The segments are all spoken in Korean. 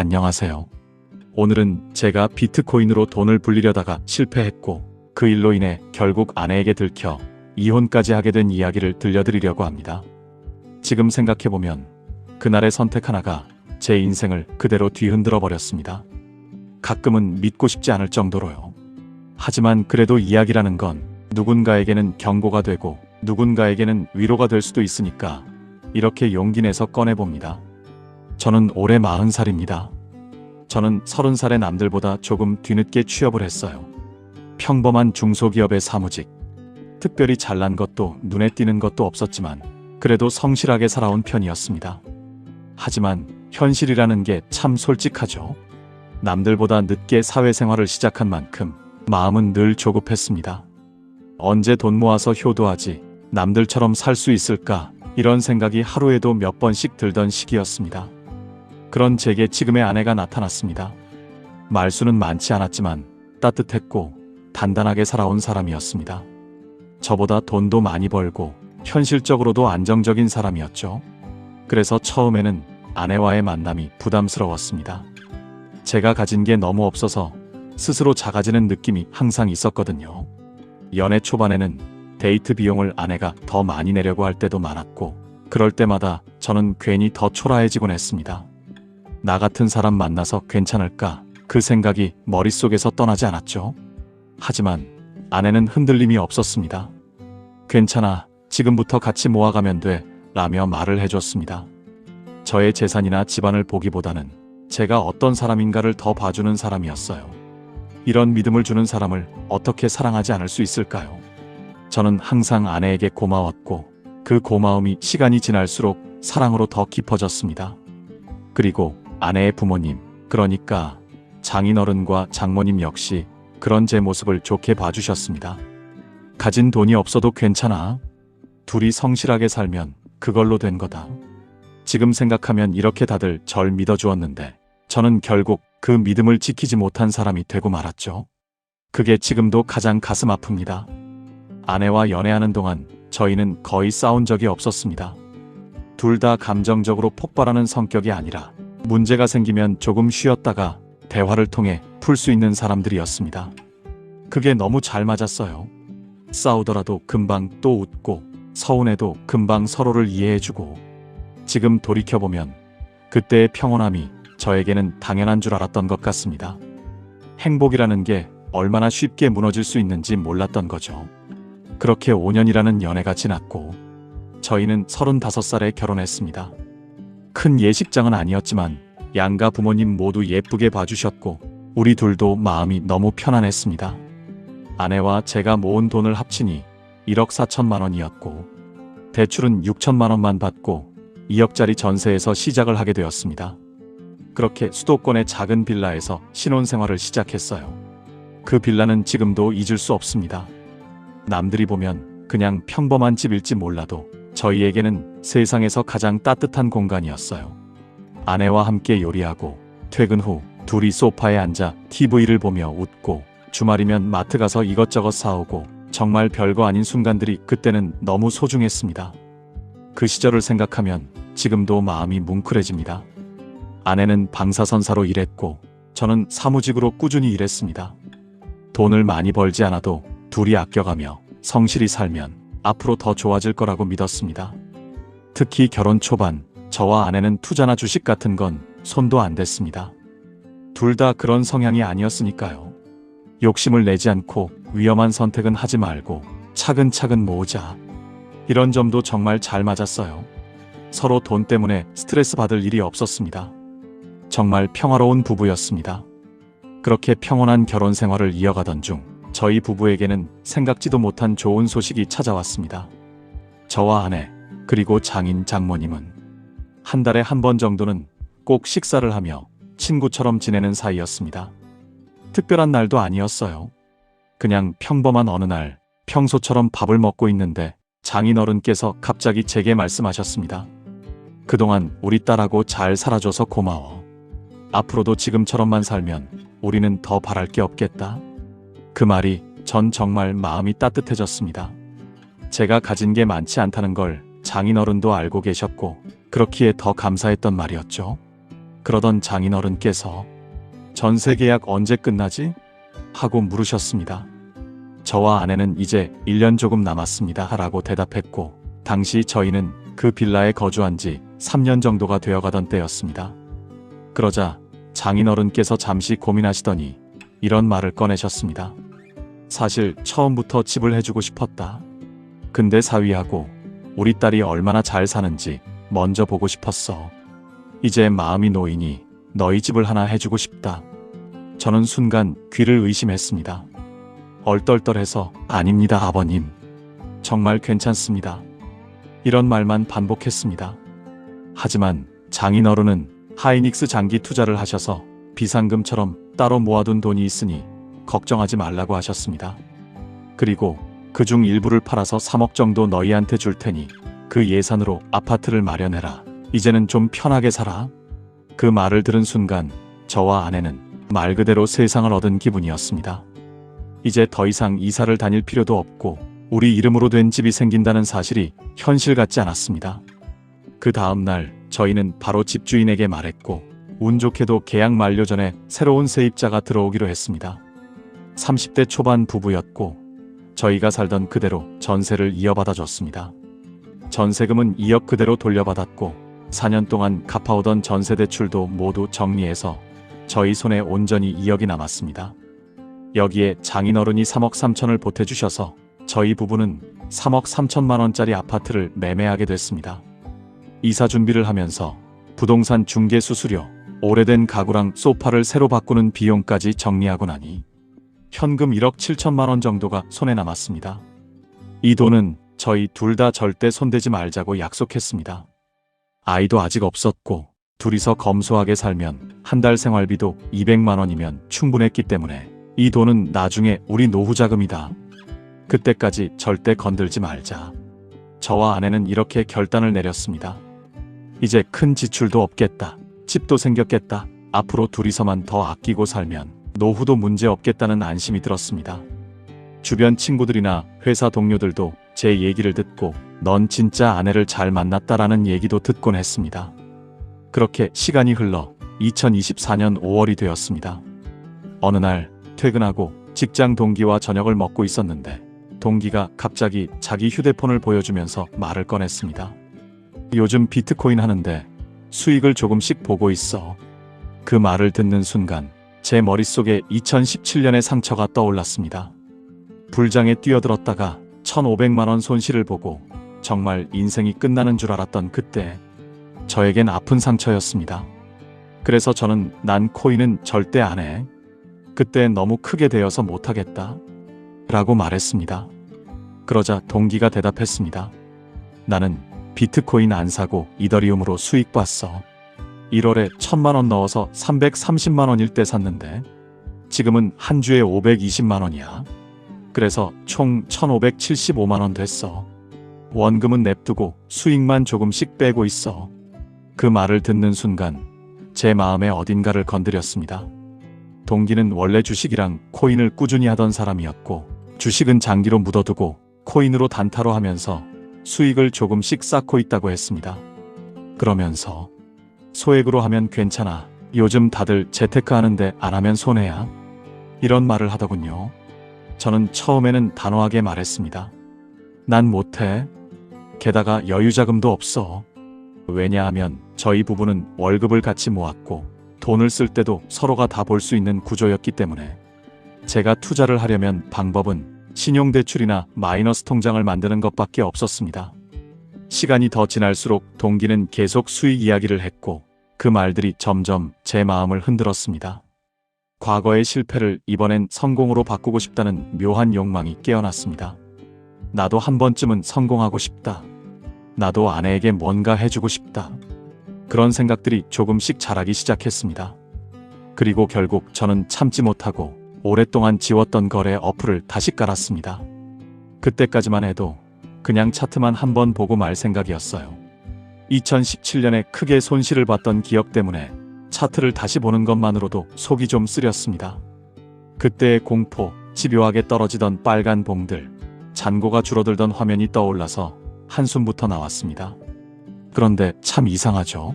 안녕하세요. 오늘은 제가 비트코인으로 돈을 불리려다가 실패했고 그 일로 인해 결국 아내에게 들켜 이혼까지 하게 된 이야기를 들려드리려고 합니다. 지금 생각해보면 그날의 선택 하나가 제 인생을 그대로 뒤흔들어 버렸습니다. 가끔은 믿고 싶지 않을 정도로요. 하지만 그래도 이야기라는 건 누군가에게는 경고가 되고 누군가에게는 위로가 될 수도 있으니까 이렇게 용기 내서 꺼내봅니다. 저는 올해 40살입니다. 저는 30살의 남들보다 조금 뒤늦게 취업을 했어요. 평범한 중소기업의 사무직. 특별히 잘난 것도 눈에 띄는 것도 없었지만 그래도 성실하게 살아온 편이었습니다. 하지만 현실이라는 게 참 솔직하죠. 남들보다 늦게 사회생활을 시작한 만큼 마음은 늘 조급했습니다. 언제 돈 모아서 효도하지, 남들처럼 살 수 있을까, 이런 생각이 하루에도 몇 번씩 들던 시기였습니다. 그런 제게 지금의 아내가 나타났습니다. 말수는 많지 않았지만 따뜻했고 단단하게 살아온 사람이었습니다. 저보다 돈도 많이 벌고 현실적으로도 안정적인 사람이었죠. 그래서 처음에는 아내와의 만남이 부담스러웠습니다. 제가 가진 게 너무 없어서 스스로 작아지는 느낌이 항상 있었거든요. 연애 초반에는 데이트 비용을 아내가 더 많이 내려고 할 때도 많았고 그럴 때마다 저는 괜히 더 초라해지곤 했습니다. 나 같은 사람 만나서 괜찮을까? 그 생각이 머릿속에서 떠나지 않았죠. 하지만 아내는 흔들림이 없었습니다. 괜찮아, 지금부터 같이 모아가면 돼 라며 말을 해줬습니다. 저의 재산이나 집안을 보기보다는 제가 어떤 사람인가를 더 봐주는 사람이었어요. 이런 믿음을 주는 사람을 어떻게 사랑하지 않을 수 있을까요? 저는 항상 아내에게 고마웠고 그 고마움이 시간이 지날수록 사랑으로 더 깊어졌습니다. 그리고 아내의 부모님, 그러니까 장인어른과 장모님 역시 그런 제 모습을 좋게 봐주셨습니다. 가진 돈이 없어도 괜찮아. 둘이 성실하게 살면 그걸로 된 거다. 지금 생각하면 이렇게 다들 절 믿어주었는데 저는 결국 그 믿음을 지키지 못한 사람이 되고 말았죠. 그게 지금도 가장 가슴 아픕니다. 아내와 연애하는 동안 저희는 거의 싸운 적이 없었습니다. 둘 다 감정적으로 폭발하는 성격이 아니라 문제가 생기면 조금 쉬었다가 대화를 통해 풀 수 있는 사람들이었습니다. 그게 너무 잘 맞았어요. 싸우더라도 금방 또 웃고 서운해도 금방 서로를 이해해주고 지금 돌이켜보면 그때의 평온함이 저에게는 당연한 줄 알았던 것 같습니다. 행복이라는 게 얼마나 쉽게 무너질 수 있는지 몰랐던 거죠. 그렇게 5년이라는 연애가 지났고 저희는 35살에 결혼했습니다. 큰 예식장은 아니었지만 양가 부모님 모두 예쁘게 봐주셨고 우리 둘도 마음이 너무 편안했습니다. 아내와 제가 모은 돈을 합치니 1억 4천만 원이었고 대출은 6천만 원만 받고 2억짜리 전세에서 시작을 하게 되었습니다. 그렇게 수도권의 작은 빌라에서 신혼생활을 시작했어요. 그 빌라는 지금도 잊을 수 없습니다. 남들이 보면 그냥 평범한 집일지 몰라도 저희에게는 세상에서 가장 따뜻한 공간이었어요. 아내와 함께 요리하고 퇴근 후 둘이 소파에 앉아 TV를 보며 웃고 주말이면 마트 가서 이것저것 사오고 정말 별거 아닌 순간들이 그때는 너무 소중했습니다. 그 시절을 생각하면 지금도 마음이 뭉클해집니다. 아내는 방사선사로 일했고 저는 사무직으로 꾸준히 일했습니다. 돈을 많이 벌지 않아도 둘이 아껴가며 성실히 살면 앞으로 더 좋아질 거라고 믿었습니다. 특히 결혼 초반 저와 아내는 투자나 주식 같은 건 손도 안 댔습니다. 둘 다 그런 성향이 아니었으니까요. 욕심을 내지 않고 위험한 선택은 하지 말고 차근차근 모으자. 이런 점도 정말 잘 맞았어요. 서로 돈 때문에 스트레스 받을 일이 없었습니다. 정말 평화로운 부부였습니다. 그렇게 평온한 결혼 생활을 이어가던 중 저희 부부에게는 생각지도 못한 좋은 소식이 찾아왔습니다. 저와 아내, 그리고 장인 장모님은 한 달에 한 번 정도는 꼭 식사를 하며 친구처럼 지내는 사이였습니다. 특별한 날도 아니었어요. 그냥 평범한 어느 날 평소처럼 밥을 먹고 있는데 장인어른께서 갑자기 제게 말씀하셨습니다. 그동안 우리 딸하고 잘 살아줘서 고마워. 앞으로도 지금처럼만 살면 우리는 더 바랄 게 없겠다. 그 말이 전 정말 마음이 따뜻해졌습니다. 제가 가진 게 많지 않다는 걸 장인어른도 알고 계셨고 그렇기에 더 감사했던 말이었죠. 그러던 장인어른께서 전세 계약 언제 끝나지? 하고 물으셨습니다. 저와 아내는 이제 1년 조금 남았습니다. 라고 대답했고, 당시 저희는 그 빌라에 거주한 지 3년 정도가 되어가던 때였습니다. 그러자 장인어른께서 잠시 고민하시더니 이런 말을 꺼내셨습니다. 사실 처음부터 집을 해주고 싶었다. 근데 사위하고 우리 딸이 얼마나 잘 사는지 먼저 보고 싶었어. 이제 마음이 놓이니 너희 집을 하나 해주고 싶다. 저는 순간 귀를 의심했습니다. 얼떨떨해서 아닙니다, 아버님. 정말 괜찮습니다. 이런 말만 반복했습니다. 하지만 장인어른은 하이닉스 장기 투자를 하셔서 비상금처럼 따로 모아둔 돈이 있으니 걱정하지 말라고 하셨습니다. 그리고 그중 일부를 팔아서 3억 정도 너희한테 줄 테니 그 예산으로 아파트를 마련해라. 이제는 좀 편하게 살아. 그 말을 들은 순간 저와 아내는 말 그대로 세상을 얻은 기분이었습니다. 이제 더 이상 이사를 다닐 필요도 없고 우리 이름으로 된 집이 생긴다는 사실이 현실 같지 않았습니다. 그 다음 날 저희는 바로 집주인에게 말했고, 운 좋게도 계약 만료 전에 새로운 세입자가 들어오기로 했습니다. 30대 초반 부부였고 저희가 살던 그대로 전세를 이어받아 줬습니다. 전세금은 2억 그대로 돌려받았고 4년 동안 갚아오던 전세 대출도 모두 정리해서 저희 손에 온전히 2억이 남았습니다. 여기에 장인어른이 3억 3천을 보태주셔서 저희 부부는 3억 3천만 원짜리 아파트를 매매하게 됐습니다. 이사 준비를 하면서 부동산 중개 수수료, 오래된 가구랑 소파를 새로 바꾸는 비용까지 정리하고 나니 현금 1억 7천만 원 정도가 손에 남았습니다. 이 돈은 저희 둘 다 절대 손대지 말자고 약속했습니다. 아이도 아직 없었고 둘이서 검소하게 살면 한 달 생활비도 200만 원이면 충분했기 때문에 이 돈은 나중에 우리 노후 자금이다. 그때까지 절대 건들지 말자. 저와 아내는 이렇게 결단을 내렸습니다. 이제 큰 지출도 없겠다. 집도 생겼겠다. 앞으로 둘이서만 더 아끼고 살면 노후도 문제 없겠다는 안심이 들었습니다. 주변 친구들이나 회사 동료들도 제 얘기를 듣고 넌 진짜 아내를 잘 만났다라는 얘기도 듣곤 했습니다. 그렇게 시간이 흘러 2024년 5월이 되었습니다. 어느 날 퇴근하고 직장 동기와 저녁을 먹고 있었는데 동기가 갑자기 자기 휴대폰을 보여주면서 말을 꺼냈습니다. 요즘 비트코인 하는데 수익을 조금씩 보고 있어. 그 말을 듣는 순간 제 머릿속에 2017년의 상처가 떠올랐습니다. 불장에 뛰어들었다가 1,500만 원 손실을 보고 정말 인생이 끝나는 줄 알았던 그때 저에겐 아픈 상처였습니다. 그래서 저는 난 코인은 절대 안 해. 그때 너무 크게 되어서 못하겠다. 라고 말했습니다. 그러자 동기가 대답했습니다. 나는 비트코인 안 사고 이더리움으로 수익 봤어. 1월에 1,000만 원 넣어서 330만 원일 때 샀는데 지금은 한 주에 520만 원이야. 그래서 총 1,575만 원 됐어. 원금은 냅두고 수익만 조금씩 빼고 있어. 그 말을 듣는 순간 제 마음의 어딘가를 건드렸습니다. 동기는 원래 주식이랑 코인을 꾸준히 하던 사람이었고 주식은 장기로 묻어두고 코인으로 단타로 하면서 수익을 조금씩 쌓고 있다고 했습니다. 그러면서 소액으로 하면 괜찮아. 요즘 다들 재테크 하는데 안 하면 손해야. 이런 말을 하더군요. 저는 처음에는 단호하게 말했습니다. 난 못해. 게다가 여유자금도 없어. 왜냐하면 저희 부부는 월급을 같이 모았고 돈을 쓸 때도 서로가 다 볼 수 있는 구조였기 때문에 제가 투자를 하려면 방법은 신용대출이나 마이너스 통장을 만드는 것밖에 없었습니다. 시간이 더 지날수록 동기는 계속 수익 이야기를 했고 그 말들이 점점 제 마음을 흔들었습니다. 과거의 실패를 이번엔 성공으로 바꾸고 싶다는 묘한 욕망이 깨어났습니다. 나도 한 번쯤은 성공하고 싶다. 나도 아내에게 뭔가 해주고 싶다. 그런 생각들이 조금씩 자라기 시작했습니다. 그리고 결국 저는 참지 못하고 오랫동안 지웠던 거래 어플을 다시 깔았습니다. 그때까지만 해도 그냥 차트만 한번 보고 말 생각이었어요. 2017년에 크게 손실을 봤던 기억 때문에 차트를 다시 보는 것만으로도 속이 좀 쓰렸습니다. 그때의 공포, 집요하게 떨어지던 빨간 봉들, 잔고가 줄어들던 화면이 떠올라서 한숨부터 나왔습니다. 그런데 참 이상하죠?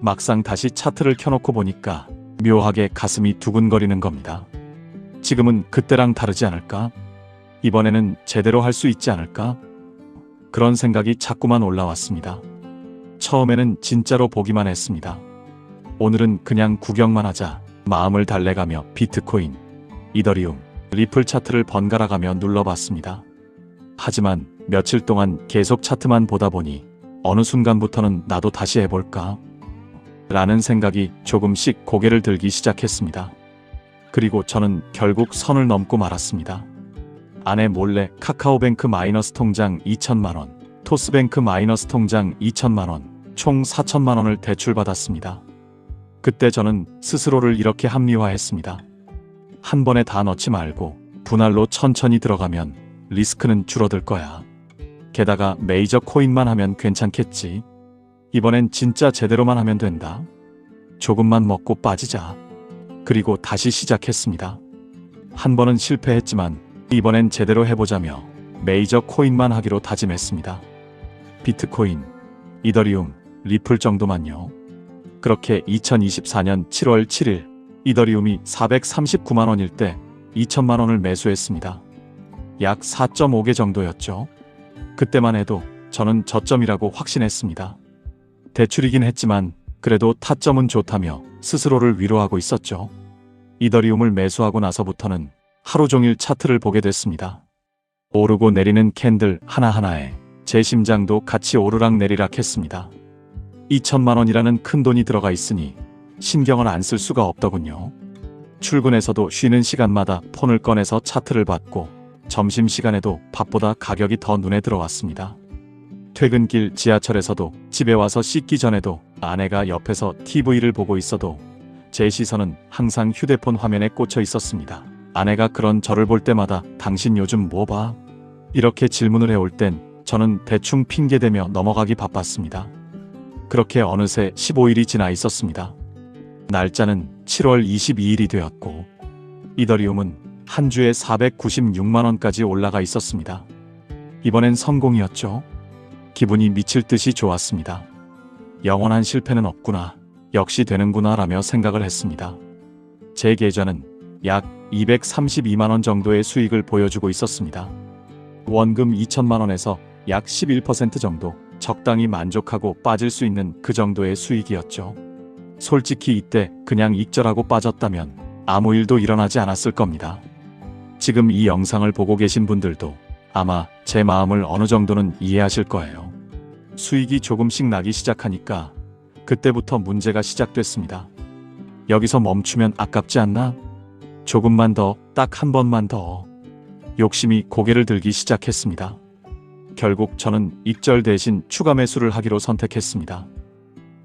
막상 다시 차트를 켜놓고 보니까 묘하게 가슴이 두근거리는 겁니다. 지금은 그때랑 다르지 않을까? 이번에는 제대로 할 수 있지 않을까? 그런 생각이 자꾸만 올라왔습니다. 처음에는 진짜로 보기만 했습니다. 오늘은 그냥 구경만 하자 마음을 달래가며 비트코인, 이더리움, 리플 차트를 번갈아가며 눌러봤습니다. 하지만 며칠 동안 계속 차트만 보다 보니 어느 순간부터는 나도 다시 해볼까? 라는 생각이 조금씩 고개를 들기 시작했습니다. 그리고 저는 결국 선을 넘고 말았습니다. 아내 몰래 카카오뱅크 마이너스 통장 2천만원, 토스뱅크 마이너스 통장 2천만원, 총 4천만원을 대출받았습니다. 그때 저는 스스로를 이렇게 합리화했습니다. 한 번에 다 넣지 말고 분할로 천천히 들어가면 리스크는 줄어들 거야. 게다가 메이저 코인만 하면 괜찮겠지. 이번엔 진짜 제대로만 하면 된다. 조금만 먹고 빠지자. 그리고 다시 시작했습니다. 한 번은 실패했지만 이번엔 제대로 해보자며 메이저 코인만 하기로 다짐했습니다. 비트코인, 이더리움, 리플 정도만요. 그렇게 2024년 7월 7일 이더리움이 439만원일 때 2천만원을 매수했습니다. 약 4.5개 정도였죠. 그때만 해도 저는 저점이라고 확신했습니다. 대출이긴 했지만 그래도 타점은 좋다며 스스로를 위로하고 있었죠. 이더리움을 매수하고 나서부터는 하루 종일 차트를 보게 됐습니다. 오르고 내리는 캔들 하나하나에 제 심장도 같이 오르락내리락 했습니다. 2천만원이라는 큰 돈이 들어가 있으니 신경을 안 쓸 수가 없더군요. 출근해서도 쉬는 시간마다 폰을 꺼내서 차트를 봤고 점심시간에도 밥보다 가격이 더 눈에 들어왔습니다. 퇴근길 지하철에서도 집에 와서 씻기 전에도 아내가 옆에서 TV를 보고 있어도 제 시선은 항상 휴대폰 화면에 꽂혀 있었습니다. 아내가 그런 저를 볼 때마다 당신 요즘 뭐 봐? 이렇게 질문을 해올 땐 저는 대충 핑계대며 넘어가기 바빴습니다. 그렇게 어느새 15일이 지나 있었습니다. 날짜는 7월 22일이 되었고 이더리움은 한 주에 496만원까지 올라가 있었습니다. 이번엔 성공이었죠. 기분이 미칠 듯이 좋았습니다. 영원한 실패는 없구나, 역시 되는구나 라며 생각을 했습니다. 제 계좌는 약 232만원 정도의 수익을 보여주고 있었습니다. 원금 2천만원에서 약 11% 정도, 적당히 만족하고 빠질 수 있는 그 정도의 수익이었죠. 솔직히 이때 그냥 익절하고 빠졌다면 아무 일도 일어나지 않았을 겁니다. 지금 이 영상을 보고 계신 분들도 아마 제 마음을 어느 정도는 이해하실 거예요. 수익이 조금씩 나기 시작하니까 그때부터 문제가 시작됐습니다. 여기서 멈추면 아깝지 않나? 조금만 더, 딱 한 번만 더. 욕심이 고개를 들기 시작했습니다. 결국 저는 익절 대신 추가 매수를 하기로 선택했습니다.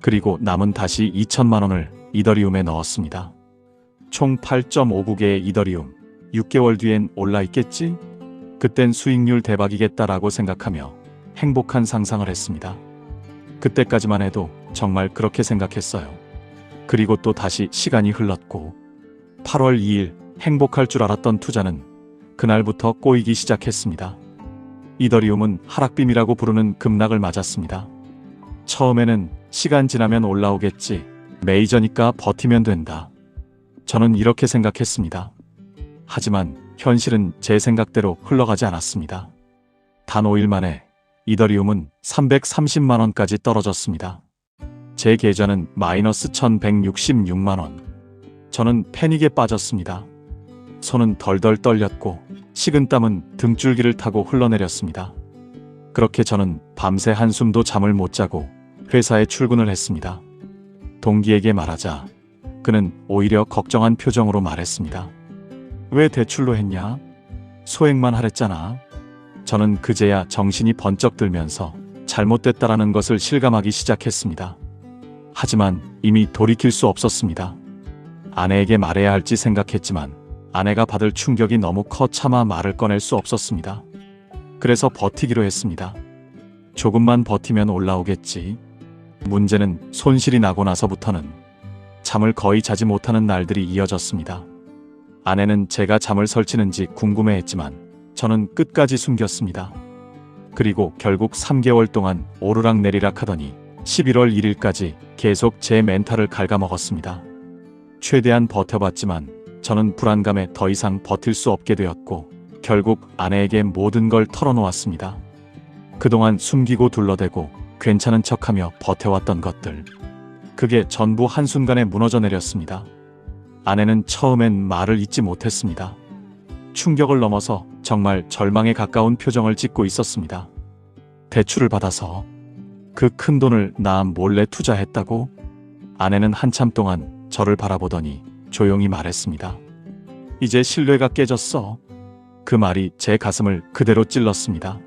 그리고 남은 다시 2천만원을 이더리움에 넣었습니다. 총 8.59개의 이더리움, 6개월 뒤엔 올라 있겠지? 그땐 수익률 대박이겠다라고 생각하며 행복한 상상을 했습니다. 그때까지만 해도 정말 그렇게 생각했어요. 그리고 또 다시 시간이 흘렀고 8월 2일 행복할 줄 알았던 투자는 그날부터 꼬이기 시작했습니다. 이더리움은 하락빔이라고 부르는 급락을 맞았습니다. 처음에는 시간 지나면 올라오겠지, 메이저니까 버티면 된다. 저는 이렇게 생각했습니다. 하지만 현실은 제 생각대로 흘러가지 않았습니다. 단 5일 만에 이더리움은 330만원까지 떨어졌습니다. 제 계좌는 마이너스 1166만원. 저는 패닉에 빠졌습니다. 손은 덜덜 떨렸고 식은땀은 등줄기를 타고 흘러내렸습니다. 그렇게 저는 밤새 한숨도 잠을 못 자고 회사에 출근을 했습니다. 동기에게 말하자 그는 오히려 걱정한 표정으로 말했습니다. 왜 대출로 했냐? 소액만 하랬잖아. 저는 그제야 정신이 번쩍 들면서 잘못됐다라는 것을 실감하기 시작했습니다. 하지만 이미 돌이킬 수 없었습니다. 아내에게 말해야 할지 생각했지만 아내가 받을 충격이 너무 커 차마 말을 꺼낼 수 없었습니다. 그래서 버티기로 했습니다. 조금만 버티면 올라오겠지. 문제는 손실이 나고 나서부터는 잠을 거의 자지 못하는 날들이 이어졌습니다. 아내는 제가 잠을 설치는지 궁금해했지만 저는 끝까지 숨겼습니다. 그리고 결국 3개월 동안 오르락내리락 하더니 11월 1일까지 계속 제 멘탈을 갉아먹었습니다. 최대한 버텨봤지만 저는 불안감에 더 이상 버틸 수 없게 되었고 결국 아내에게 모든 걸 털어놓았습니다. 그동안 숨기고 둘러대고 괜찮은 척하며 버텨왔던 것들, 그게 전부 한순간에 무너져 내렸습니다. 아내는 처음엔 말을 잇지 못했습니다. 충격을 넘어서 정말 절망에 가까운 표정을 짓고 있었습니다. 대출을 받아서 그 큰 돈을 나 몰래 투자했다고? 아내는 한참 동안 저를 바라보더니 조용히 말했습니다. 이제 신뢰가 깨졌어. 그 말이 제 가슴을 그대로 찔렀습니다.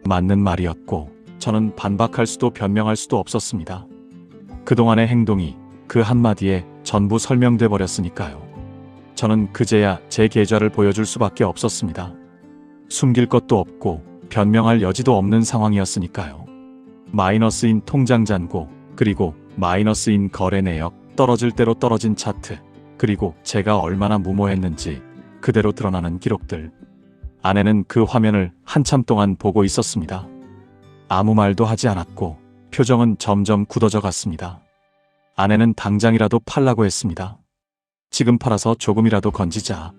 맞는 말이었고 저는 반박할 수도 변명할 수도 없었습니다. 그동안의 행동이 그 한마디에 전부 설명돼 버렸으니까요. 저는 그제야 제 계좌를 보여줄 수밖에 없었습니다. 숨길 것도 없고 변명할 여지도 없는 상황이었으니까요. 마이너스인 통장 잔고, 그리고 마이너스인 거래 내역, 떨어질 대로 떨어진 차트, 그리고 제가 얼마나 무모했는지 그대로 드러나는 기록들. 아내는 그 화면을 한참 동안 보고 있었습니다. 아무 말도 하지 않았고 표정은 점점 굳어져 갔습니다. 아내는 당장이라도 팔라고 했습니다. 지금 팔아서 조금이라도 건지자.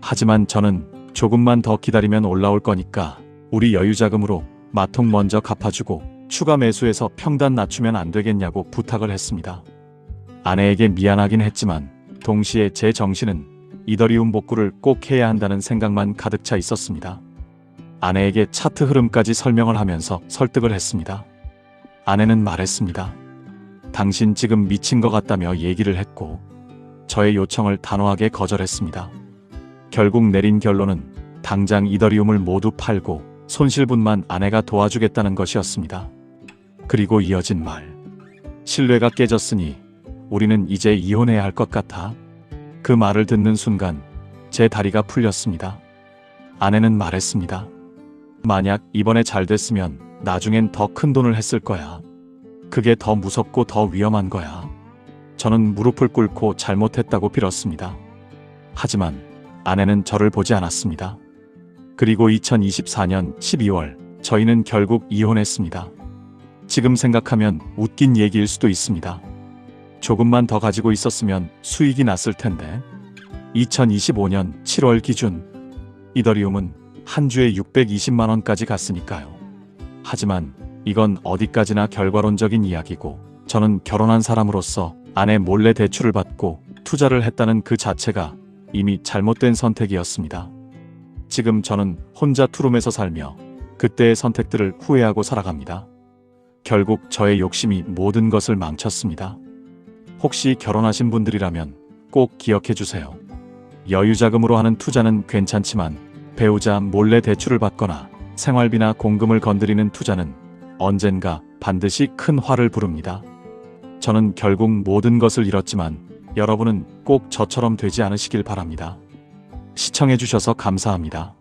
하지만 저는 조금만 더 기다리면 올라올 거니까 우리 여유자금으로 마통 먼저 갚아주고 추가 매수해서 평단 낮추면 안 되겠냐고 부탁을 했습니다. 아내에게 미안하긴 했지만 동시에 제 정신은 이더리움 복구를 꼭 해야 한다는 생각만 가득 차 있었습니다. 아내에게 차트 흐름까지 설명을 하면서 설득을 했습니다. 아내는 말했습니다. 당신 지금 미친 것 같다며 얘기를 했고 저의 요청을 단호하게 거절했습니다. 결국 내린 결론은 당장 이더리움을 모두 팔고 손실분만 아내가 도와주겠다는 것이었습니다. 그리고 이어진 말. 신뢰가 깨졌으니 우리는 이제 이혼해야 할 것 같아. 그 말을 듣는 순간 제 다리가 풀렸습니다. 아내는 말했습니다. 만약 이번에 잘 됐으면 나중엔 더 큰 돈을 했을 거야. 그게 더 무섭고 더 위험한 거야. 저는 무릎을 꿇고 잘못했다고 빌었습니다. 하지만 아내는 저를 보지 않았습니다. 그리고 2024년 12월 저희는 결국 이혼했습니다. 지금 생각하면 웃긴 얘기일 수도 있습니다. 조금만 더 가지고 있었으면 수익이 났을 텐데. 2025년 7월 기준 이더리움은 한 주에 620만 원까지 갔으니까요. 하지만 이건 어디까지나 결과론적인 이야기고 저는 결혼한 사람으로서 아내 몰래 대출을 받고 투자를 했다는 그 자체가 이미 잘못된 선택이었습니다. 지금 저는 혼자 투룸에서 살며 그때의 선택들을 후회하고 살아갑니다. 결국 저의 욕심이 모든 것을 망쳤습니다. 혹시 결혼하신 분들이라면 꼭 기억해 주세요. 여유자금으로 하는 투자는 괜찮지만 배우자 몰래 대출을 받거나 생활비나 공금을 건드리는 투자는 언젠가 반드시 큰 화를 부릅니다. 저는 결국 모든 것을 잃었지만 여러분은 꼭 저처럼 되지 않으시길 바랍니다. 시청해 주셔서 감사합니다.